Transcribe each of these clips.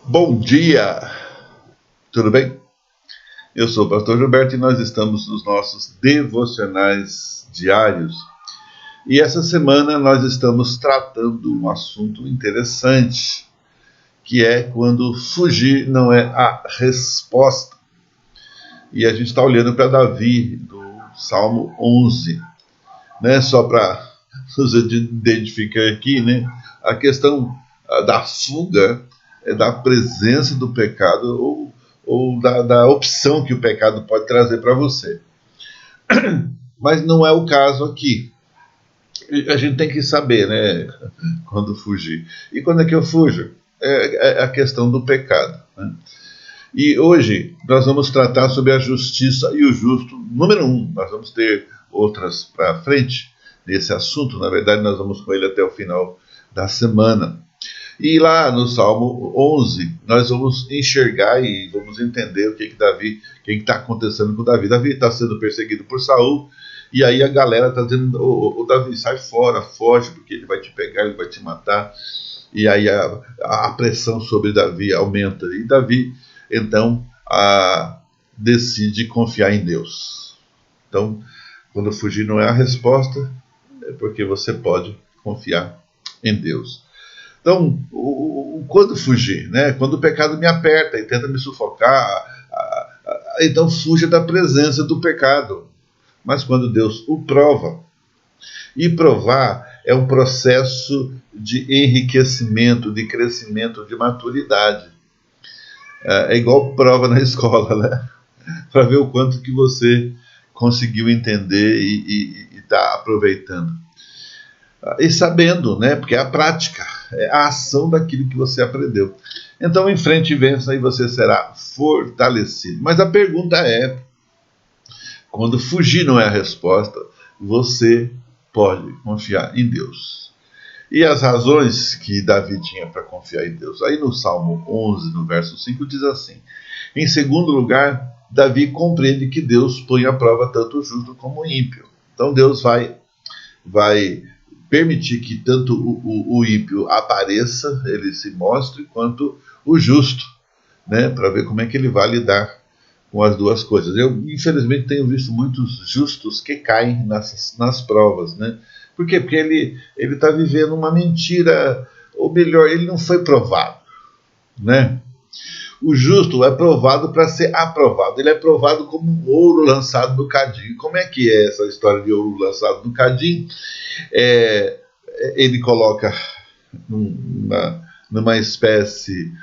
Bom dia, tudo bem? Eu sou o pastor Gilberto e nós estamos nos nossos devocionais diários. E essa semana nós estamos tratando um assunto interessante, que é quando fugir não é a resposta. E a gente está olhando para Davi, do Salmo 11, né? Só para nos identificar aqui, né? A questão da fuga é da presença do pecado ou da opção que o pecado pode trazer para você. Mas não é o caso aqui. A gente tem que saber, né, quando fugir. E quando é que eu fujo? É a questão do pecado, né? E hoje nós vamos tratar sobre a justiça e o justo, número 1. Nós vamos ter outras para frente nesse assunto. Na verdade, nós vamos com ele até o final da semana. E lá no Salmo 11, nós vamos enxergar e vamos entender o que está acontecendo com Davi. Davi está sendo perseguido por Saul, e aí a galera está dizendo: ô Davi, sai fora, foge, porque ele vai te pegar, ele vai te matar. E aí a pressão sobre Davi aumenta. E Davi, então, decide confiar em Deus. Então, quando fugir não é a resposta, é porque você pode confiar em Deus. Então, quando fugir, né? Quando o pecado me aperta e tenta me sufocar, então fuja da presença do pecado. Mas quando Deus o prova, e provar é um processo de enriquecimento, de crescimento, de maturidade. É igual prova na escola, né? Para ver o quanto que você conseguiu entender e está aproveitando. E sabendo, né? Porque é a prática, é a ação daquilo que você aprendeu. Então, enfrente e vença e você será fortalecido. Mas a pergunta é: quando fugir não é a resposta, você pode confiar em Deus. E as razões que Davi tinha para confiar em Deus. Aí no Salmo 11, no verso 5, diz assim: em segundo lugar, Davi compreende que Deus põe à prova tanto o justo como o ímpio. Então Deus vai permitir que tanto o ímpio apareça, ele se mostre, quanto o justo, né, para ver como é que ele vai lidar com as duas coisas. Eu, infelizmente, tenho visto muitos justos que caem nas provas, né? Por quê? Porque ele está vivendo uma mentira, ou melhor, ele não foi provado, né? O justo é provado para ser aprovado. Ele é provado como um ouro lançado no cadinho. Como é que é essa história de ouro lançado no cadinho? Ele coloca numa espécie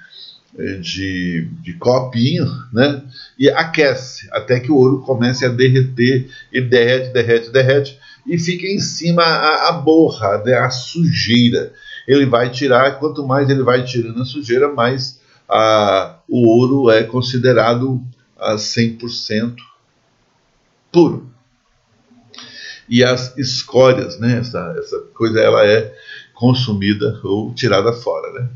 de copinho, né? E aquece até que o ouro comece a derreter. Ele derrete, e fica em cima a borra, né? A sujeira. Ele vai tirar, quanto mais ele vai tirando a sujeira, mais o ouro é considerado 100% puro. E as escórias, né? Essa coisa, ela é consumida ou tirada fora, né?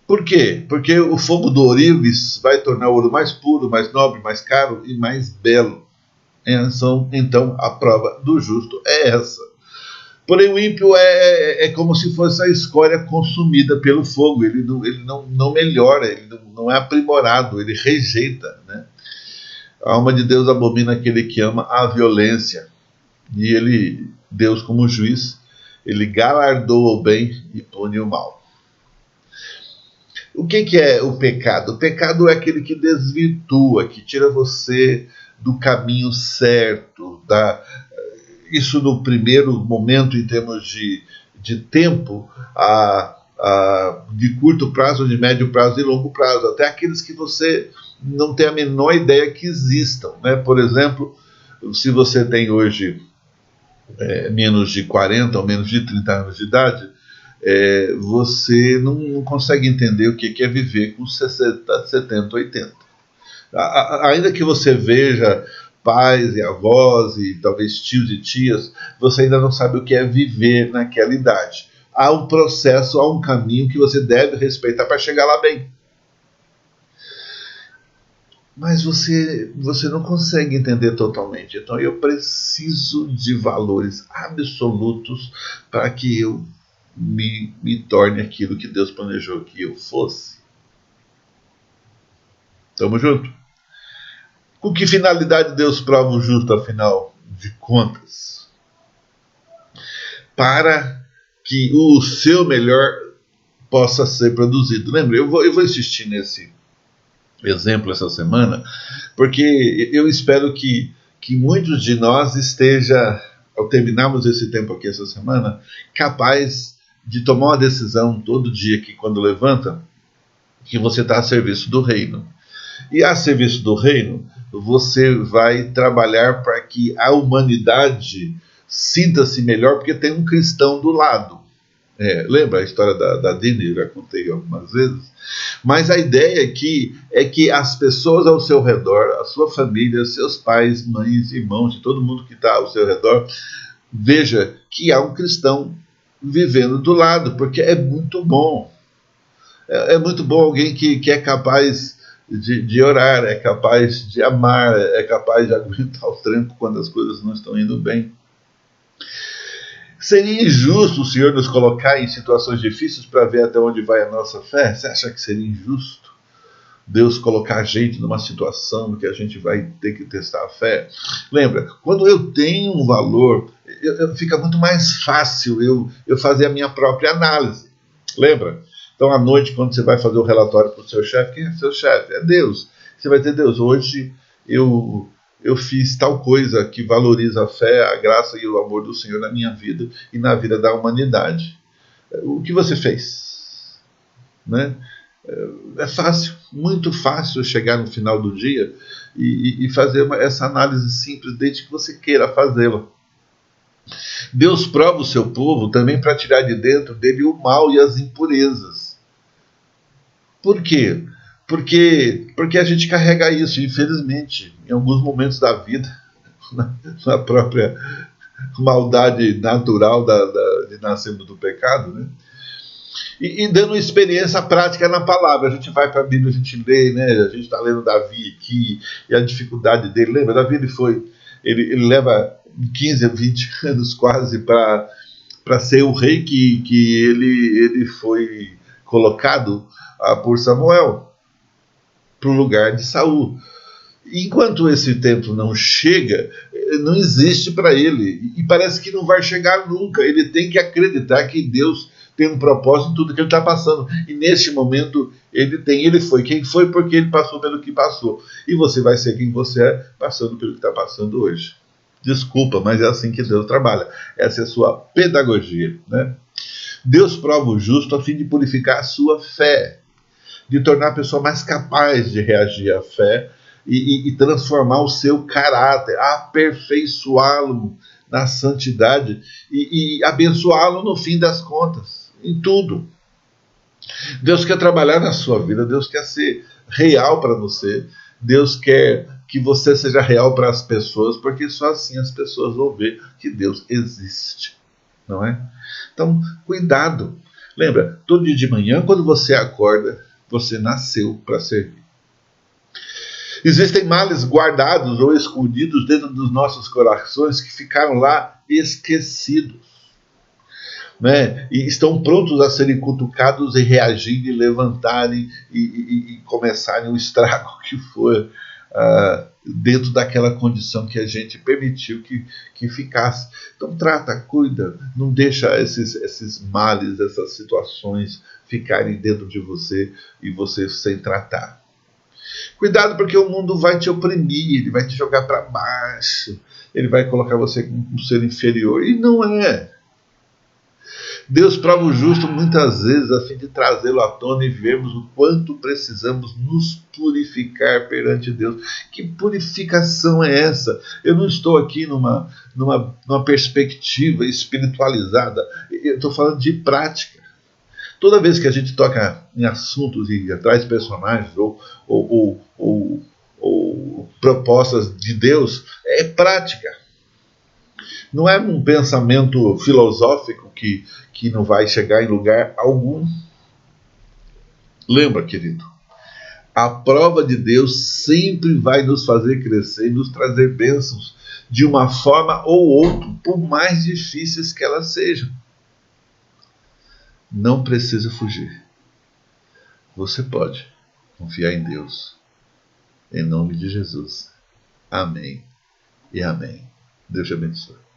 Por quê? Porque o fogo do ourives vai tornar o ouro mais puro, mais nobre, mais caro e mais belo. Então, a prova do justo é essa. Porém, o ímpio é como se fosse a escória consumida pelo fogo. Ele não melhora, ele não é aprimorado, ele rejeita, né? A alma de Deus abomina aquele que ama a violência. E Deus, como juiz, ele galardoa o bem e pune o mal. O que é o pecado? O pecado é aquele que desvirtua, que tira você do caminho certo. Isso no primeiro momento, em termos de tempo, de curto prazo, de médio prazo e longo prazo. Até aqueles que você não tem a menor ideia que existam, né? Por exemplo, se você tem hoje menos de 40 ou menos de 30 anos de idade, você não consegue entender o que é viver com 60, 70, 80. Ainda que você veja pais e avós e talvez tios e tias, você ainda não sabe o que é viver naquela idade. Há um processo, há um caminho que você deve respeitar para chegar lá bem. Mas você não consegue entender totalmente. Então eu preciso de valores absolutos para que eu me torne aquilo que Deus planejou que eu fosse. Tamo junto? Com que finalidade Deus prova o justo, afinal de contas? Para que o seu melhor possa ser produzido. Lembra, eu vou insistir nesse exemplo essa semana, porque eu espero que muitos de nós esteja, ao terminarmos esse tempo aqui essa semana, capaz de tomar uma decisão todo dia que quando levanta, que você está a serviço do reino. E a serviço do reino, você vai trabalhar para que a humanidade sinta-se melhor, porque tem um cristão do lado. Lembra a história da Dini? Eu já contei algumas vezes. Mas a ideia aqui é que as pessoas ao seu redor, a sua família, seus pais, mães, irmãos, todo mundo que está ao seu redor, veja que há um cristão vivendo do lado, porque é muito bom. É muito bom alguém que é capaz de orar, é capaz de amar, é capaz de aguentar o tranco quando as coisas não estão indo bem. Seria injusto o Senhor nos colocar em situações difíceis para ver até onde vai a nossa fé? Você acha que seria injusto Deus colocar a gente numa situação que a gente vai ter que testar a fé? Lembra, quando eu tenho um valor, fica muito mais fácil eu fazer a minha própria análise. Lembra? Então, à noite, quando você vai fazer o relatório para o seu chefe, quem é seu chefe? É Deus. Você vai dizer, Deus, hoje eu fiz tal coisa que valoriza a fé, a graça e o amor do Senhor na minha vida e na vida da humanidade. O que você fez? Né? É fácil, muito fácil chegar no final do dia e fazer essa análise simples, desde que você queira fazê-la. Deus prova o seu povo também para tirar de dentro dele o mal e as impurezas. Por quê? Porque a gente carrega isso, infelizmente, em alguns momentos da vida, na própria maldade natural de nascermos do pecado, né? E dando experiência prática na palavra. A gente vai para a Bíblia, a gente lê, né? A gente está lendo Davi aqui, e a dificuldade dele. Lembra? Davi ele leva 15 a 20 anos quase para ser o rei que ele foi colocado por Samuel para o lugar de Saul. Enquanto esse tempo não chega, não existe para ele, e parece que não vai chegar nunca. Ele tem que acreditar que Deus tem um propósito em tudo que ele está passando, e neste momento ele foi quem foi porque ele passou pelo que passou, e você vai ser quem você é passando pelo que está passando hoje. Desculpa, mas é assim que Deus trabalha. Essa é a sua pedagogia, né? Deus prova o justo a fim de purificar a sua fé, de tornar a pessoa mais capaz de reagir à fé e transformar o seu caráter, aperfeiçoá-lo na santidade e abençoá-lo no fim das contas, em tudo. Deus quer trabalhar na sua vida, Deus quer ser real para você, Deus quer que você seja real para as pessoas, porque só assim as pessoas vão ver que Deus existe, não é? Então, cuidado. Lembra, todo dia de manhã, quando você acorda, você nasceu para servir. Existem males guardados ou escondidos dentro dos nossos corações que ficaram lá esquecidos, né? E estão prontos a serem cutucados e reagirem, e levantarem e começarem o estrago que for dentro daquela condição que a gente permitiu que ficasse. Então trata, cuida, não deixa esses males, essas situações ficarem dentro de você e você sem tratar. Cuidado, porque o mundo vai te oprimir, ele vai te jogar para baixo, ele vai colocar você como um ser inferior, e não é. Deus prova o justo muitas vezes a fim de trazê-lo à tona e vermos o quanto precisamos nos purificar perante Deus. Que purificação é essa? Eu não estou aqui numa perspectiva espiritualizada, eu estou falando de prática. Toda vez que a gente toca em assuntos e traz personagens ou propostas de Deus, é prática. Não é um pensamento filosófico que não vai chegar em lugar algum. Lembra, querido, a prova de Deus sempre vai nos fazer crescer e nos trazer bênçãos de uma forma ou outra, por mais difíceis que elas sejam. não precisa fugir. Você pode confiar em Deus. Em nome de Jesus. Amém e amém. Deus te abençoe.